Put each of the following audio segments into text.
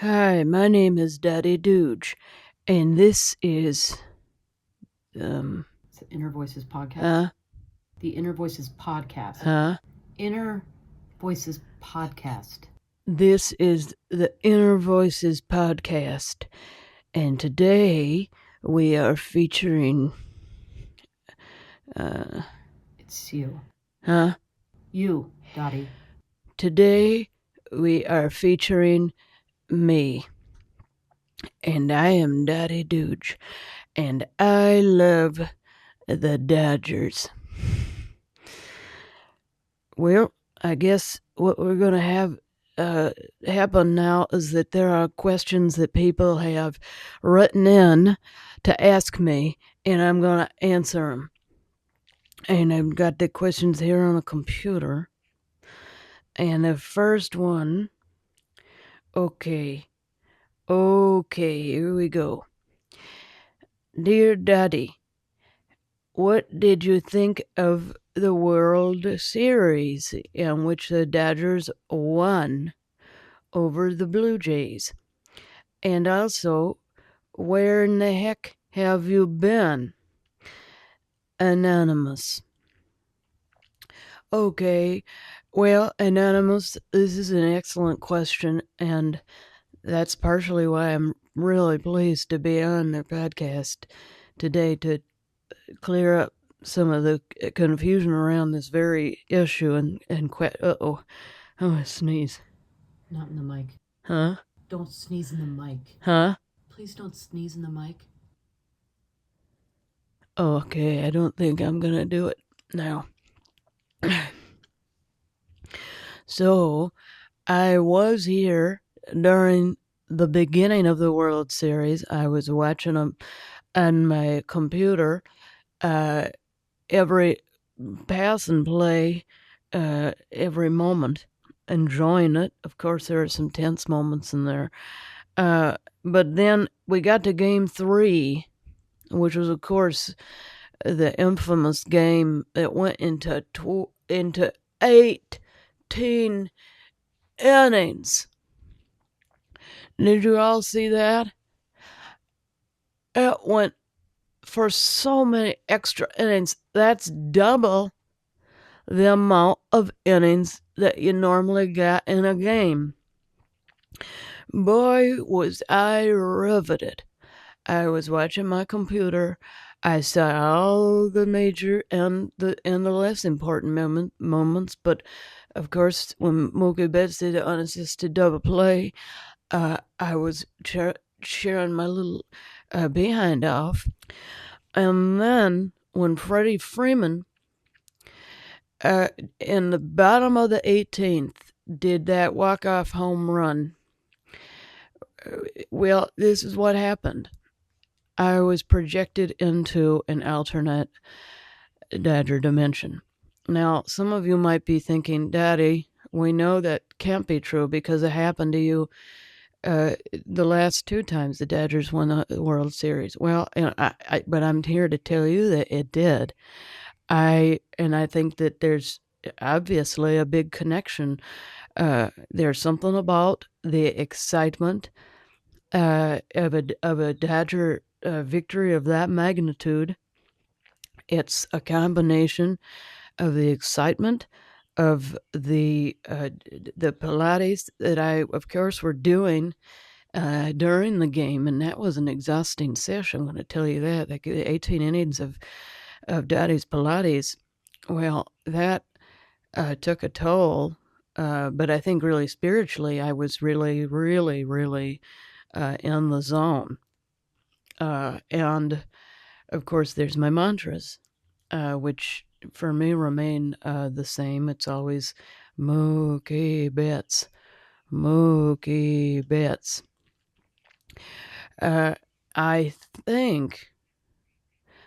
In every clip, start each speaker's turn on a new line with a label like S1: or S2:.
S1: Hi, my name is Dottie Doodge, and this is,
S2: It's the Inner Voices podcast. The Inner Voices podcast. Inner Voices podcast.
S1: This is the Inner Voices podcast, and today we are featuring,
S2: It's you.
S1: huh?
S2: You, Dottie.
S1: Today we are featuring me, and I am Dottie Doodge, and I love the Dodgers. Well, I guess what we're going to have happen now is that there are questions that people have written in to ask me, and I'm going to answer them. And I've got the questions here on the computer. And the first one, okay, here we go. Dear Daddy, what did you think of the World Series in which the Dodgers won over the Blue Jays? And also, where in the heck have you been? Anonymous. Okay, well, Anonymous, this is an excellent question, and that's partially why I'm really pleased to be on the podcast today to clear up some of the confusion around this very issue and I'm gonna sneeze.
S2: Not in the mic.
S1: Huh?
S2: Don't sneeze in the mic.
S1: Huh?
S2: Please don't sneeze in the mic.
S1: Okay, I don't think I'm gonna do it now. So, I was here during the beginning of the World Series. I was watching them on my computer, every pass and play, every moment, enjoying it. Of course, there are some tense moments in there. But then we got to game 3, which was, of course, the infamous game that went into 18 innings. Did you all see that? It went for so many extra innings. That's double the amount of innings that you normally get in a game. Boy, was I riveted. I was watching my computer. I saw all the major and the less important moments, but of course, when Mookie Betts did the unassisted double play, I was cheering my little behind off. And then when Freddie Freeman, in the bottom of the 18th, did that walk-off home run, well, this is what happened. I was projected into an alternate Dodger dimension. Now, some of you might be thinking, Daddy, we know that can't be true because it happened to you the last 2 times the Dodgers won the World Series. Well, but I'm here to tell you that it did. I think that there's obviously a big connection. There's something about the excitement of a Dodger victory of that magnitude. It's a combination of the excitement of the Pilates that I, of course, were doing during the game, and that was an exhausting session. I'm going to tell you that. Like 18 innings of Dottie's Pilates. Well, that took a toll, but I think really spiritually, I was really, really, really in the zone. And of course, there's my mantras, which for me remain the same. It's always Mookie Betts, Mookie Betts. I think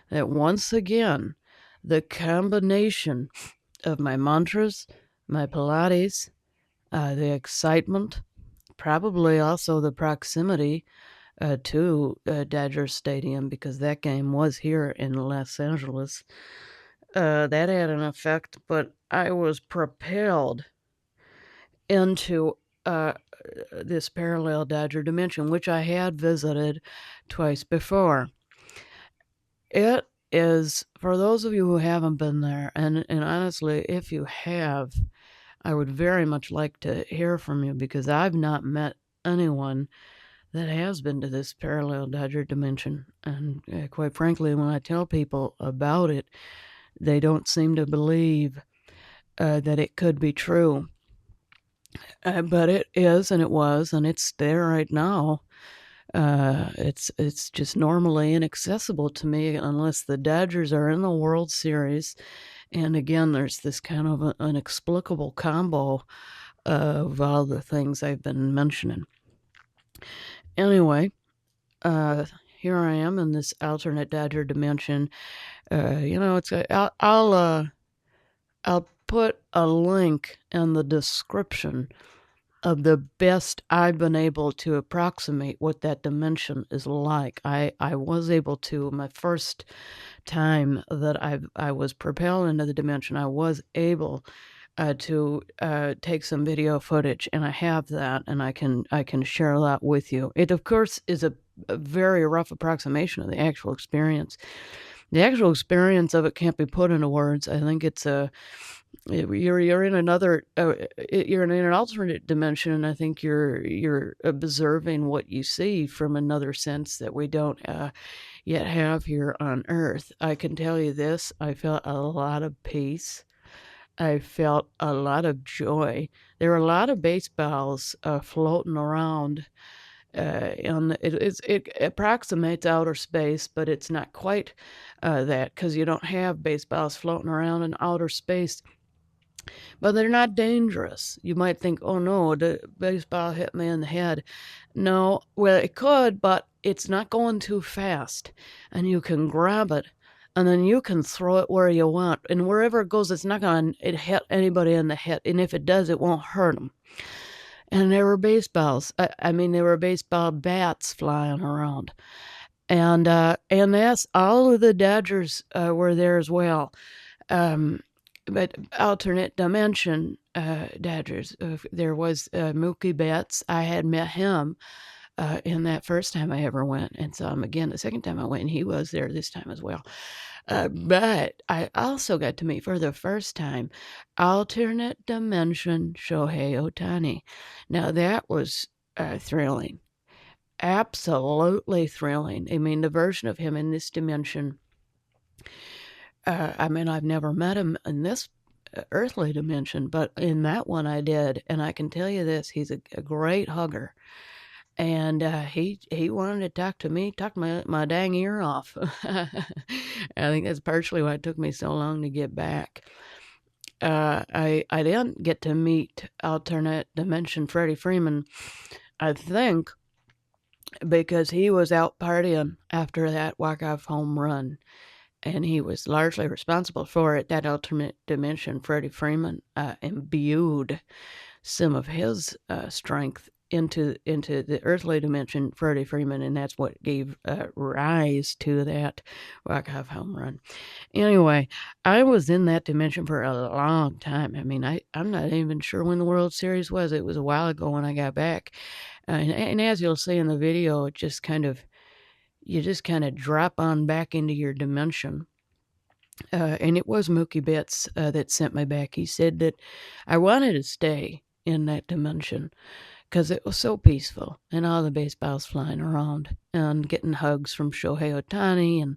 S1: that once again, the combination of my mantras, my Pilates, the excitement, probably also the proximity to Dodger Stadium, because that game was here in Los Angeles. That had an effect, but I was propelled into this parallel Dodger dimension, which I had visited twice before. It is, for those of you who haven't been there, and honestly, if you have, I would very much like to hear from you, because I've not met anyone that has been to this parallel Dodger dimension. And quite frankly, when I tell people about it, they don't seem to believe that it could be true. But it is, and it was, and it's there right now. It's just normally inaccessible to me unless the Dodgers are in the World Series. And again, there's this kind of an inexplicable combo of all the things I've been mentioning. Anyway, here I am in this alternate Dodger dimension. I'll put a link in the description of the best I've been able to approximate what that dimension is like. I was able to, my first time that I was propelled into the dimension, I was able to take some video footage, and I have that, and I can share that with you. It, of course, is a very rough approximation of the actual experience. The actual experience of it can't be put into words. I think it's you're in another you're in an alternate dimension, and I think you're observing what you see from another sense that we don't yet have here on Earth. I can tell you this: I felt a lot of peace. I felt a lot of joy. There were a lot of baseballs floating around. And it approximates outer space, but it's not quite that, because you don't have baseballs floating around in outer space. But they're not dangerous. You might think, oh no, the baseball hit me in the head. No, well, it could, but it's not going too fast. And you can grab it, and then you can throw it where you want. And wherever it goes, it's not going to hit anybody in the head. And if it does, it won't hurt them. And there were baseballs. There were baseball bats flying around. And yes, all of the Dodgers were there as well. But alternate dimension Dodgers. There was Mookie Betts. I had met him in that first time I ever went, and saw him again the second time I went, and he was there this time as well. But I also got to meet for the first time alternate dimension Shohei Ohtani. Now that was thrilling. Absolutely thrilling. I mean, the version of him in this dimension, I've never met him in this earthly dimension, but in that one I did. And I can tell you this, he's a great hugger. And he wanted to talk to me, talk my dang ear off. I think that's partially why it took me so long to get back. I didn't get to meet alternate dimension Freddie Freeman, I think, because he was out partying after that walk-off home run, and he was largely responsible for it. That alternate dimension, Freddie Freeman, imbued some of his strength into the earthly dimension, Freddie Freeman, and that's what gave rise to that walk-off home run. Anyway, I was in that dimension for a long time. I'm not even sure when the World Series was. It was a while ago when I got back. And as you'll see in the video, you just kind of drop on back into your dimension. And it was Mookie Betts that sent me back. He said that I wanted to stay in that dimension because it was so peaceful, and all the baseballs flying around, and getting hugs from Shohei Ohtani,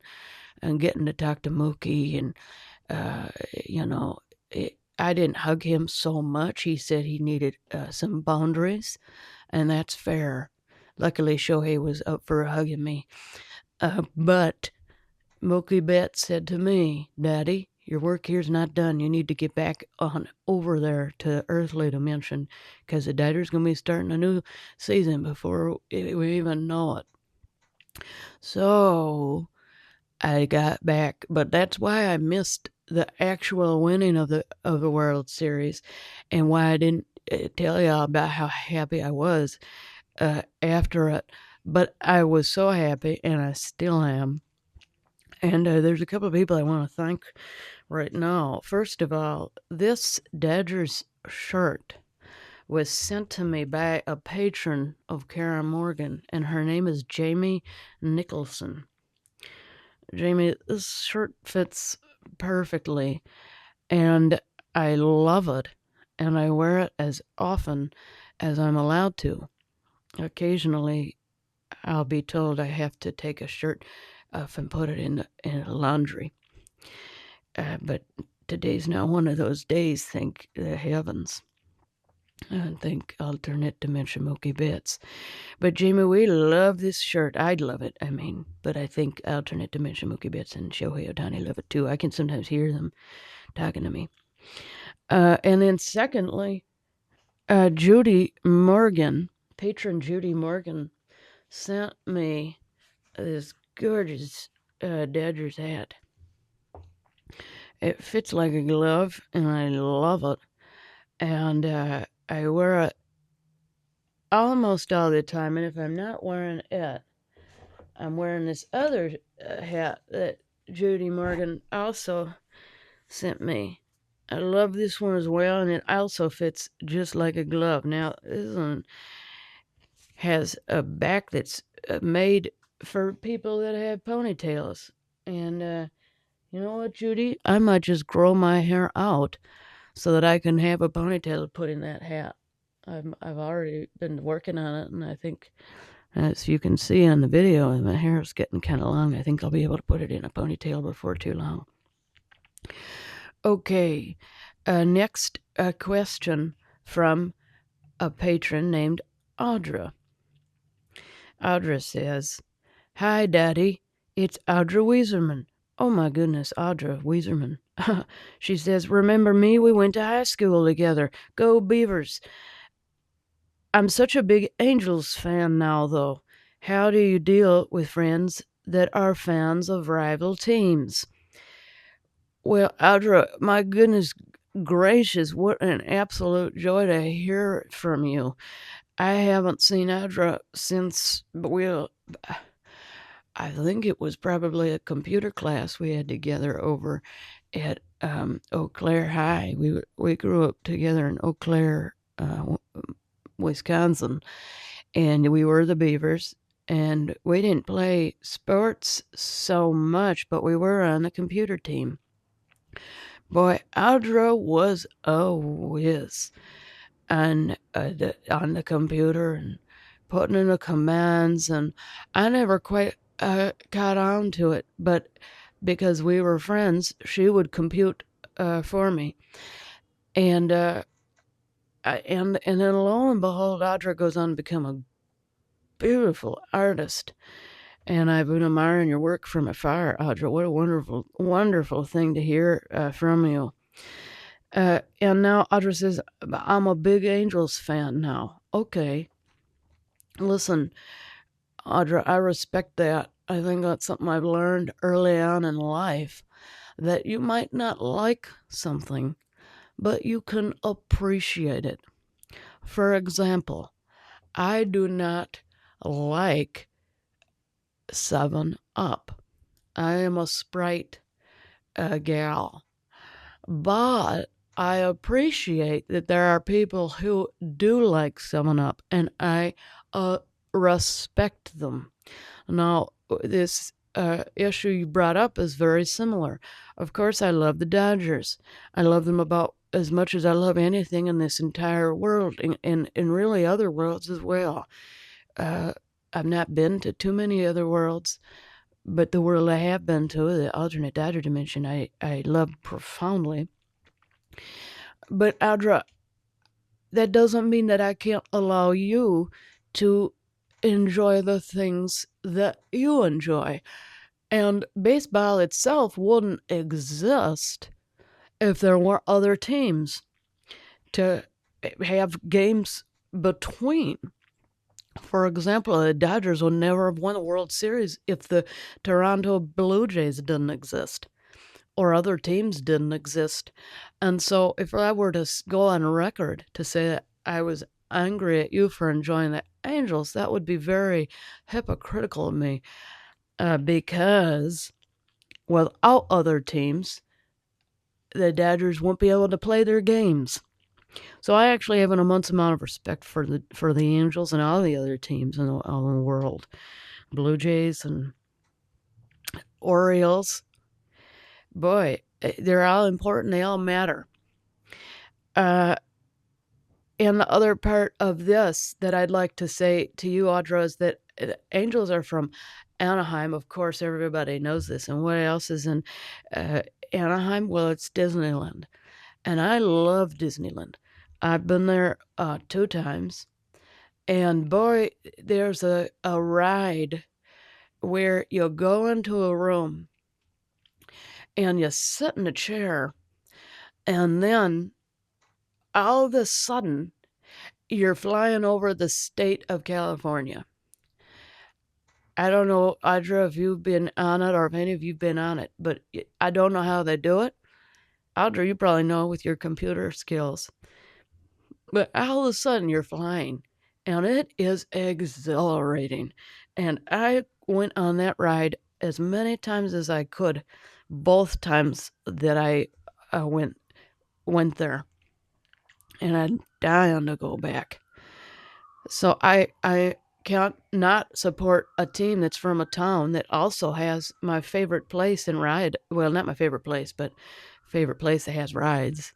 S1: and getting to talk to Mookie. And, I didn't hug him so much. He said he needed some boundaries, and that's fair. Luckily, Shohei was up for hugging me. But Mookie Betts said to me, "Daddy, your work here's not done. You need to get back on over there to the earthly dimension, because the Dodgers going to be starting a new season before we even know it." So I got back, but that's why I missed the actual winning of the World Series, and why I didn't tell y'all about how happy I was after it. But I was so happy, and I still am. And there's a couple of people I want to thank right now. First of all, this Dodgers shirt was sent to me by a patron of Kara Morgan, and her name is Jamie Nicholson. Jamie, this shirt fits perfectly, and I love it, and I wear it as often as I'm allowed to. Occasionally, I'll be told I have to take a shirt off and put it in laundry. But today's not one of those days, thank the heavens. And thank alternate dimension Mookie Betts. But Jamie, we love this shirt. I'd love it, but I think alternate dimension Mookie Betts and Shohei Ohtani love it too. I can sometimes hear them talking to me. And then secondly, Judy Morgan, patron Judy Morgan, sent me this gorgeous Dodgers hat. It fits like a glove, and I love it. And I wear it almost all the time. And if I'm not wearing it, I'm wearing this other hat that Judy Morgan also sent me. I love this one as well, and it also fits just like a glove. Now, this one has a back that's made for people that have ponytails. And you know what, Judy? I might just grow my hair out so that I can have a ponytail to put in that hat. I've already been working on it, and I think, as you can see on the video, my hair is getting kind of long. I think I'll be able to put it in a ponytail before too long. Okay, next question from a patron named Audra. Audra says, "Hi, Daddy. It's Audra Wieserman." Oh my goodness, Audra Wieserman. She says, "Remember me? We went to high school together. Go Beavers." I'm such a big Angels fan now, though. How do you deal with friends that are fans of rival teams? Well, Audra, my goodness gracious, what an absolute joy to hear from you. I haven't seen Audra since, I think it was probably a computer class we had together over at Eau Claire High. We grew up together in Eau Claire, Wisconsin, and we were the Beavers. And we didn't play sports so much, but we were on the computer team. Boy, Audra was a whiz on the computer and putting in the commands, and I never quite caught on to it, but because we were friends, she would compute for me, and and then lo and behold, Audra goes on to become a beautiful artist. And I've been admiring your work from afar, Audra. What a wonderful, wonderful thing to hear from you. And now Audra says, "I'm a big Angels fan now." Okay. Listen, Audra, I respect that. I think that's something I've learned early on in life, that you might not like something, but you can appreciate it. For example, I do not like 7-Up. I am a Sprite gal. But I appreciate that there are people who do like 7-Up, and I respect them. Now, this issue you brought up is very similar. Of course, I love the Dodgers. I love them about as much as I love anything in this entire world, and really other worlds as well. I've not been to too many other worlds, but the world I have been to, the alternate Dodger dimension, I love profoundly. But Audra, that doesn't mean that I can't allow you to enjoy the things that you enjoy. And baseball itself wouldn't exist if there weren't other teams to have games between. For example, the Dodgers would never have won a World Series if the Toronto Blue Jays didn't exist or other teams didn't exist. And so if I were to go on record to say that I was angry at you for enjoying the Angels, that would be very hypocritical of me, because without other teams, the Dodgers won't be able to play their games. So I actually have an immense amount of respect for the Angels and all the other teams in the world. Blue Jays and Orioles. Boy, they're all important. They all matter. And the other part of this that I'd like to say to you, Audra, is that Angels are from Anaheim. Of course, everybody knows this. And what else is in Anaheim? Well, it's Disneyland. And I love Disneyland. I've been there 2 times. And boy, there's a ride where you go into a room and you sit in a chair, and then all of a sudden you're flying over the state of California. I don't know, Audra, if you've been on it or if any of you've been on it, but I don't know how they do it. Audra, you probably know with your computer skills. But all of a sudden you're flying, and it is exhilarating. And I went on that ride as many times as I could, both times that I went there, and I'd dying to go back. So I can't not support a team that's from a town that also has my favorite place and ride. Well, not my favorite place, but favorite place that has rides,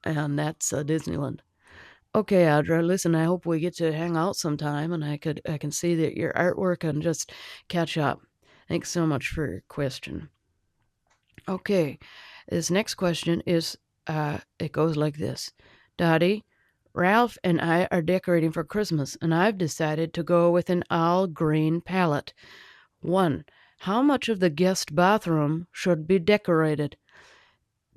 S1: and that's Disneyland. Okay, Audra, listen, I hope we get to hang out sometime and I can see that your artwork and just catch up. Thanks so much for your question. Okay, this next question is, it goes like this. Dottie, Ralph and I are decorating for Christmas, and I've decided to go with an all-green palette. 1. How much of the guest bathroom should be decorated?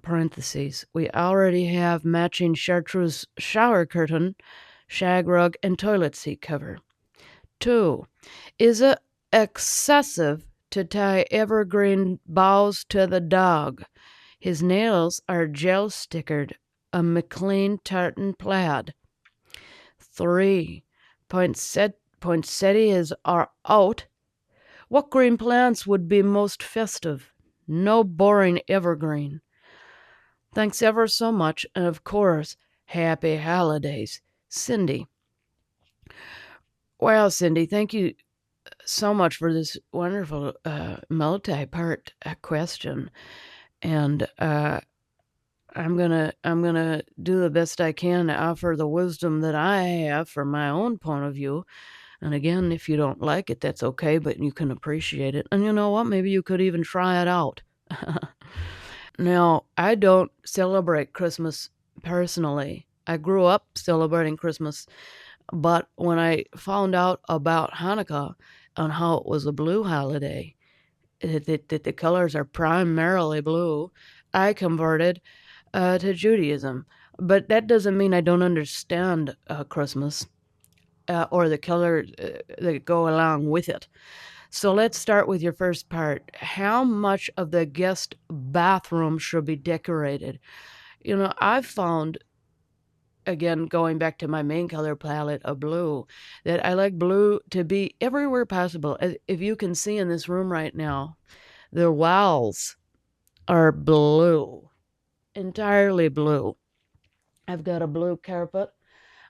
S1: Parentheses. We already have matching chartreuse shower curtain, shag rug, and toilet seat cover. 2. Is it excessive to tie evergreen boughs to the dog? His nails are gel stickered, a McLean tartan plaid. 3. Poinsettias are out. What green plants would be most festive? No boring evergreen. Thanks ever so much, and of course, happy holidays. Cindy. Well, Cindy, thank you so much for this wonderful multi-part question. And I'm gonna do the best I can to offer the wisdom that I have from my own point of view. And again, if you don't like it, that's okay, but you can appreciate it. And you know what? Maybe you could even try it out. Now, I don't celebrate Christmas personally. I grew up celebrating Christmas, but when I found out about Hanukkah and how it was a blue holiday, that the colors are primarily blue, I converted to Judaism. But that doesn't mean I don't understand Christmas or the colors that go along with it. So let's start with your first part. How much of the guest bathroom should be decorated? You know, I've found, again, going back to my main color palette of blue, that I like blue to be everywhere possible. If you can see in this room right now, the walls are blue, entirely blue. I've got a blue carpet.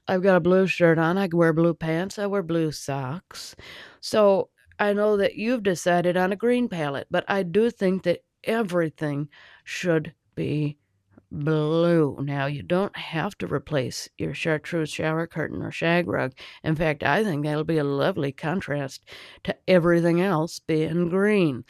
S1: I've got a blue shirt on. I wear blue pants. I wear blue socks. So I know that you've decided on a green palette, but I do think that everything should be blue. Now, you don't have to replace your chartreuse shower curtain or shag rug. In fact, I think that'll be a lovely contrast to everything else being green.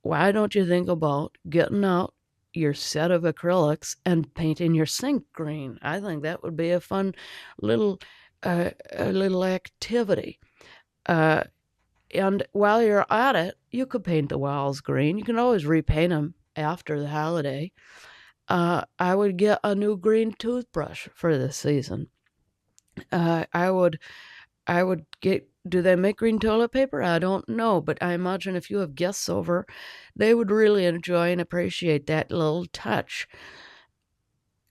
S1: Why don't you think about getting out your set of acrylics and painting your sink green? I think that would be a fun little a little activity. And while you're at it, you could paint the walls green. You can always repaint them after the holiday. I would get a new green toothbrush for this season. I would get. Do they make green toilet paper? I don't know, but I imagine if you have guests over, they would really enjoy and appreciate that little touch.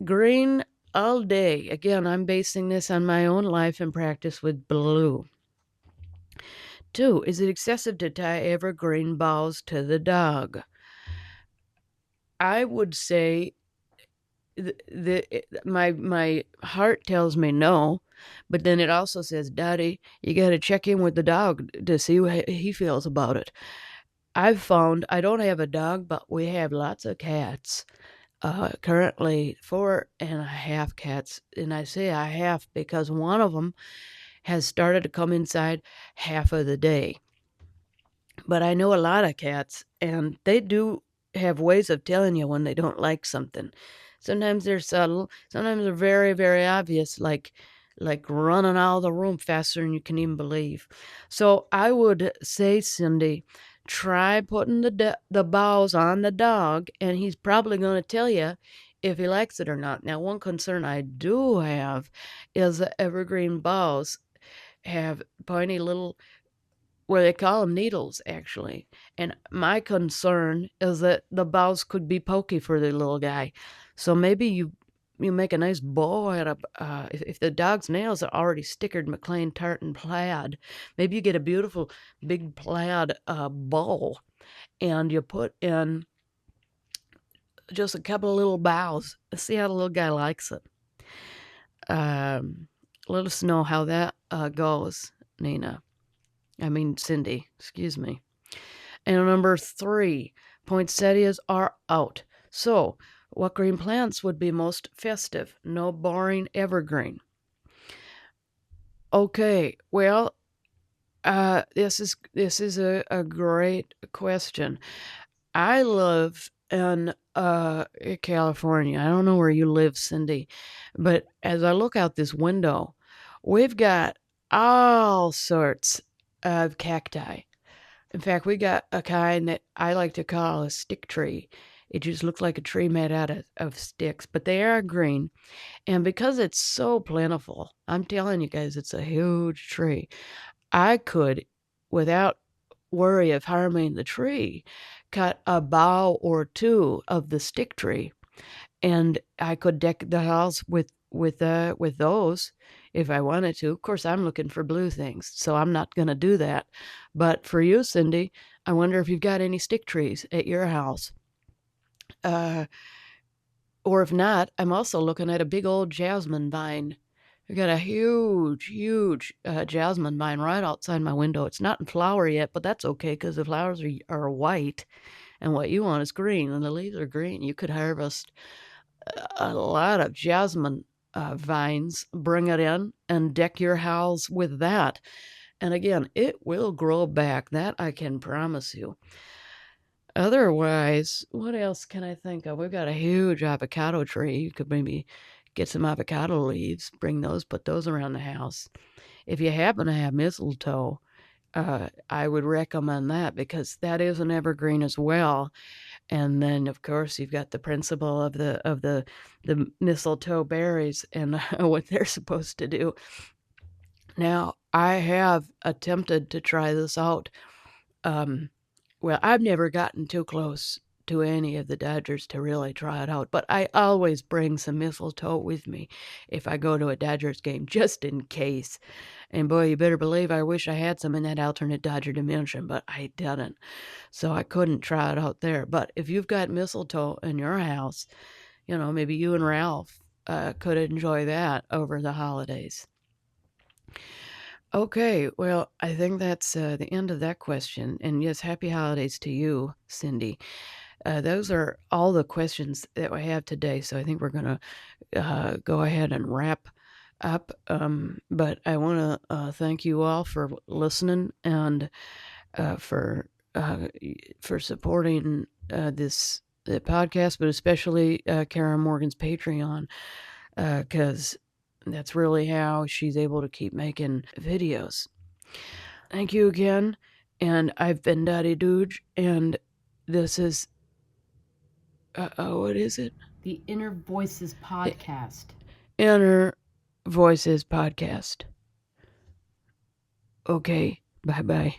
S1: Green all day. Again, I'm basing this on my own life and practice with blue. 2. Is it excessive to tie evergreen boughs to the dog? I would say my heart tells me no, but then it also says, Daddy, you got to check in with the dog to see what he feels about it. I've found I don't have a dog, but we have lots of cats. Currently 4.5 cats, and I say a half because one of them has started to come inside half of the day. But I know a lot of cats, and they do have ways of telling you when they don't like something. Sometimes they're subtle, sometimes they're very, very obvious, like running out of the room faster than you can even believe. So I would say, Cindy, try putting the bows on the dog, and he's probably going to tell you if he likes it or not. Now, one concern I do have is the evergreen bows have pointy little, well, they call them needles, actually. And my concern is that the bows could be pokey for the little guy. So maybe you make a nice bow out of, if the dog's nails are already stickered McLean tartan plaid, maybe you get a beautiful big plaid bow, and you put in just a couple of little bows. See how the little guy likes it. Let us know how that goes, Nina. Cindy, excuse me. And number 3, poinsettias are out. So, what green plants would be most festive? No boring evergreen. Okay, well, this is a great question. I live in California. I don't know where you live, Cindy, but as I look out this window, we've got all sorts of cacti. In fact, we got a kind that I like to call a stick tree. It just looks like a tree made out of sticks, but they are green. And because it's so plentiful, I'm telling you guys, it's a huge tree. I could, without worry of harming the tree, cut a bough or two of the stick tree, and I could deck the house with those if I wanted to. Of course, I'm looking for blue things, so I'm not going to do that. But for you, Cindy, I wonder if you've got any stick trees at your house. Or if not, I'm also looking at a big old jasmine vine. I've got a huge, huge jasmine vine right outside my window. It's not in flower yet, but that's okay because the flowers are white, and what you want is green, and the leaves are green. You could harvest a lot of jasmine vines, bring it in, and deck your house with that. And again, it will grow back. That I can promise you. Otherwise, what else can I think of? We've got a huge avocado tree. You could maybe get some avocado leaves, bring those, put those around the house. If you happen to have mistletoe, I would recommend that because that is an evergreen as well. And then, of course, you've got the principle of the mistletoe berries and what they're supposed to do. Now, I have attempted to try this out. Well, I've never gotten too close to any of the Dodgers to really try it out, but I always bring some mistletoe with me if I go to a Dodgers game, just in case. And boy, you better believe I wish I had some in that alternate Dodger dimension, but I didn't. So I couldn't try it out there. But if you've got mistletoe in your house, maybe you and Ralph could enjoy that over the holidays. Okay, well, I think that's the end of that question. And yes, happy holidays to you, Cindy. Those are all the questions that we have today. So I think we're going to go ahead and wrap up. But I want to thank you all for listening and for supporting the podcast, but especially Karen Morgan's Patreon, because that's really how she's able to keep making videos. Thank you again. And I've been Dottie Doodge, and this is, what is it?
S2: The Inner Voices Podcast.
S1: Inner Voices Podcast. Okay, bye-bye.